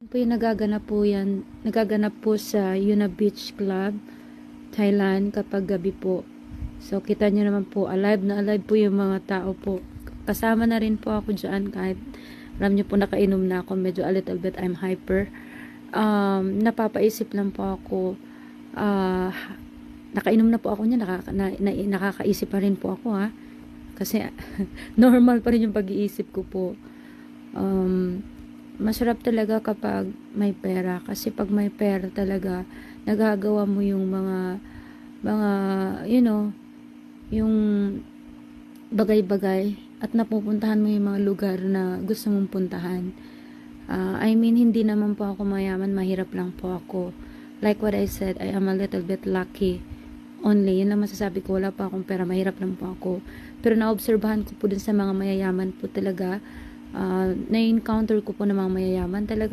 Po yung nagaganap po sa Yuna Beach Club, Thailand kapag gabi po. So kita nyo naman po, alive na alive po yung mga tao po. Kasama na rin po ako dyan kahit alam nyo po nakainom na ako, medyo a little bit I'm hyper. Napapaisip lang po ako, nakainom na po ako niya, nakakaisip pa rin po ako kasi normal pa rin yung pag-iisip ko po. Masarap talaga kapag may pera kasi pag may pera talaga nagagawa mo yung mga yung bagay-bagay at napupuntahan mo yung mga lugar na gusto mong puntahan. I mean, hindi naman po ako mayaman, mahirap lang po ako. Like what I said, I am a little bit lucky only. Yun lang masasabi ko, wala pa akong pera, mahirap lang po ako. Pero naobserbahan ko po dun sa mga mayayaman po talaga, na-encounter ko po ng mga mayayaman talaga